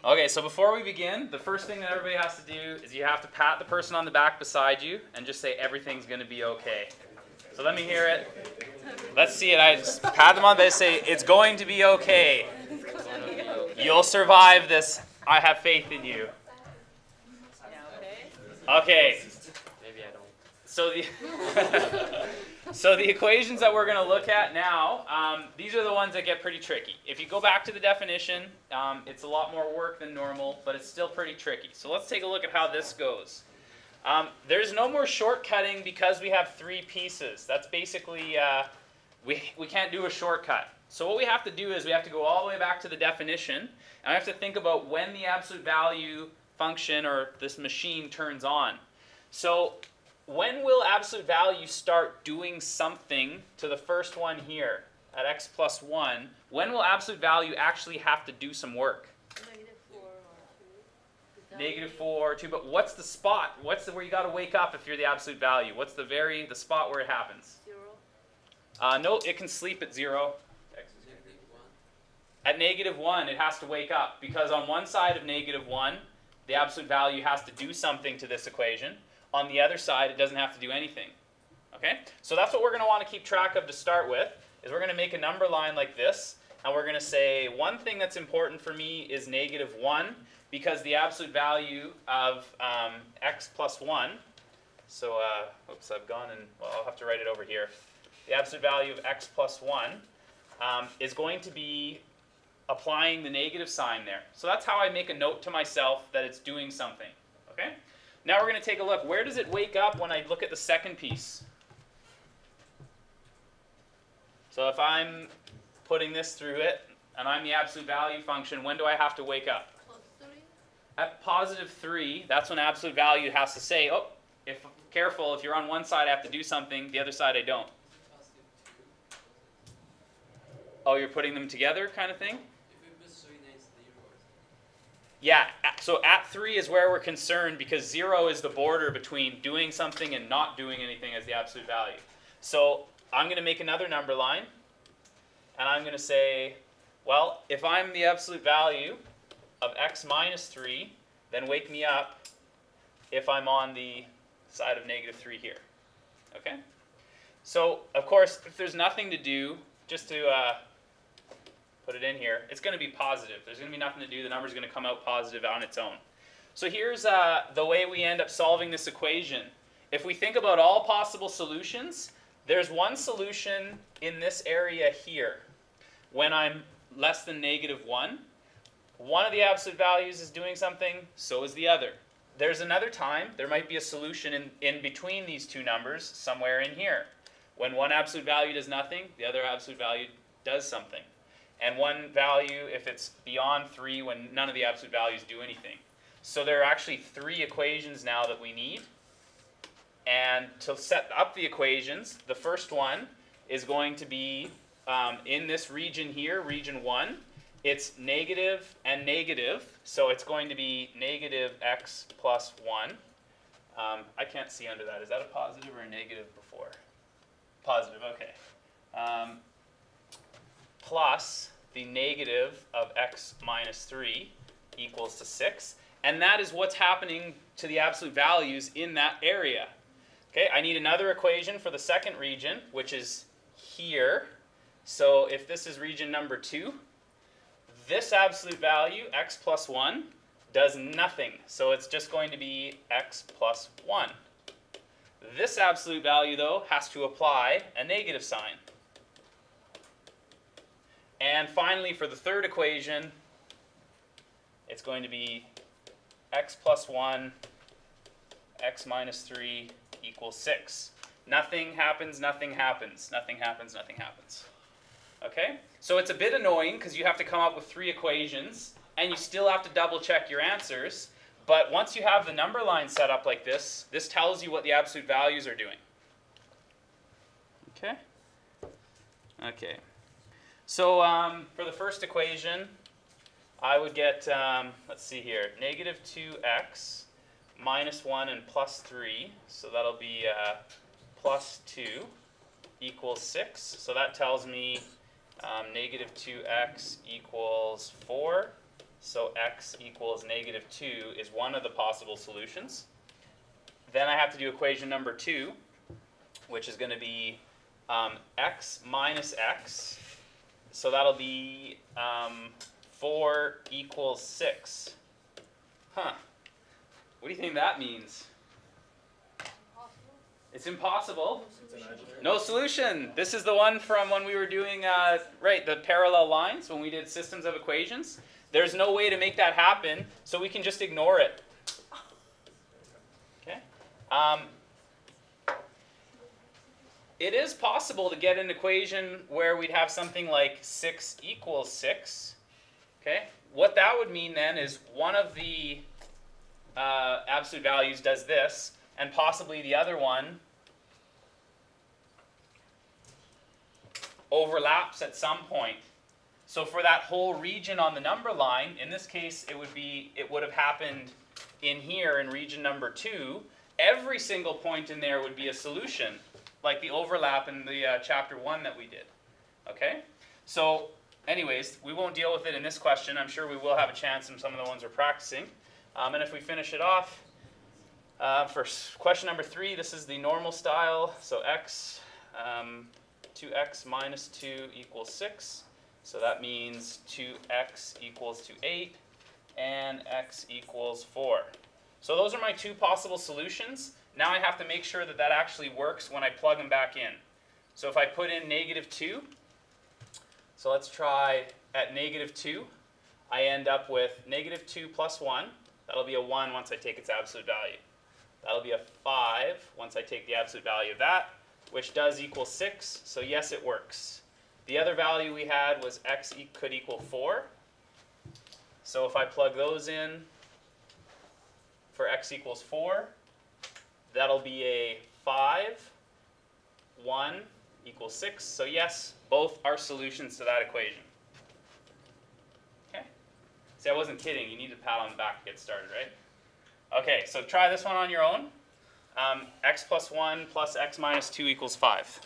Okay, so before we begin, the first thing that everybody has to do is you have to pat the person on the back beside you and just say everything's going to be okay. So let me hear it. Let's see it. I just pat them on the back and say it's going to be okay. You'll survive this. I have faith in you. Okay. Maybe I don't. So the equations that we're going to look at now, these are the ones that get pretty tricky. If you go back to the definition, it's a lot more work than normal, but it's still pretty tricky. So let's take a look at how this goes. There's no more shortcutting because we have three pieces. That's basically, we can't do a shortcut. So what we have to do is we have to go all the way back to the definition, and I have to think about when the absolute value function or this machine turns on. So when will absolute value start doing something to the first one here at x plus 1? When will absolute value actually have to do some work? Negative 4 or 2. But what's the spot? What's where you got to wake up if you're the absolute value? What's the spot where it happens? 0. No, it can sleep at 0. At negative 1, it has to wake up because on one side of negative 1, the absolute value has to do something to this equation. On the other side, it doesn't have to do anything. Okay? So that's what we're going to want to keep track of to start with, is we're going to make a number line like this, and we're going to say one thing that's important for me is negative 1, because the absolute value of x plus 1, so, oops, I've gone and, well, I'll have to write it over here. The absolute value of x plus 1 is going to be applying the negative sign there. So that's how I make a note to myself that it's doing something. Okay? Now we're going to take a look. Where does it wake up when I look at the second piece? So if I'm putting this through it, and I'm the absolute value function, when do I have to wake up? At positive 3, that's when absolute value has to say, oh, careful, if you're on one side I have to do something, the other side I don't. Oh, you're putting them together kind of thing? Yeah, so at 3 is where we're concerned because 0 is the border between doing something and not doing anything as the absolute value. So I'm going to make another number line, and I'm going to say, well, if I'm the absolute value of x minus 3, then wake me up if I'm on the side of negative 3 here. Okay? So, of course, if there's nothing to do, just to put it in here, it's going to be positive. There's going to be nothing to do. The number's going to come out positive on its own. So here's the way we end up solving this equation. If we think about all possible solutions, there's one solution in this area here. When I'm less than negative 1, one of the absolute values is doing something, so is the other. There's another time, there might be a solution in between these two numbers, somewhere in here. When one absolute value does nothing, the other absolute value does something. And one value if it's beyond 3 when none of the absolute values do anything. So there are actually 3 equations now that we need. And to set up the equations, the first one is going to be in this region here, region 1. It's negative and negative, so it's going to be negative x plus 1. I can't see under that. Is that a positive or a negative before? Positive, okay. Plus the negative of x minus 3 equals to 6. And that is what's happening to the absolute values in that area. Okay, I need another equation for the second region, which is here. So if this is region number 2, this absolute value, x plus 1, does nothing. So it's just going to be x plus 1. This absolute value, though, has to apply a negative sign. And finally, for the third equation, it's going to be x plus 1, x minus 3 equals 6. Nothing happens, nothing happens, nothing happens, nothing happens. Okay? So it's a bit annoying because you have to come up with 3 equations, and you still have to double check your answers. But once you have the number line set up like this, this tells you what the absolute values are doing. Okay? Okay. So for the first equation, I would get, let's see here, negative 2x minus 1 and plus 3. So that'll be plus 2 equals 6. So that tells me negative 2x equals 4. so x equals -2 is one of the possible solutions. Then I have to do equation number 2, which is going to be x minus x. So that'll be 4 equals 6. Huh. What do you think that means? It's impossible. No solution. This is the one from when we were doing the parallel lines, when we did systems of equations. There's no way to make that happen, so we can just ignore it. Okay. It is possible to get an equation where we'd have something like 6 equals 6. Okay. What that would mean then is one of the absolute values does this, and possibly the other one overlaps at some point. So for that whole region on the number line, in this case it would have happened in here in region number 2. Every single point in there would be a solution, like the overlap in the chapter 1 that we did. Okay? So anyways, we won't deal with it in this question. I'm sure we will have a chance in some of the ones we're practicing. And if we finish it off, for question number 3, this is the normal style. So 2x minus 2 equals 6. So that means 2x equals to 8, and x equals 4. So those are my 2 possible solutions. Now I have to make sure that that actually works when I plug them back in. So if I put in -2, so let's try at -2, I end up with -2 plus 1. That'll be a 1 once I take its absolute value. That'll be a 5 once I take the absolute value of that, which does equal 6, so yes, it works. The other value we had was x could equal 4. So if I plug those in for x equals 4, that'll be a 5, 1 equals 6. So yes, both are solutions to that equation. Okay. See, I wasn't kidding. You need a pat on the back to get started, right? Okay, so try this one on your own. X plus 1 plus x minus 2 equals 5.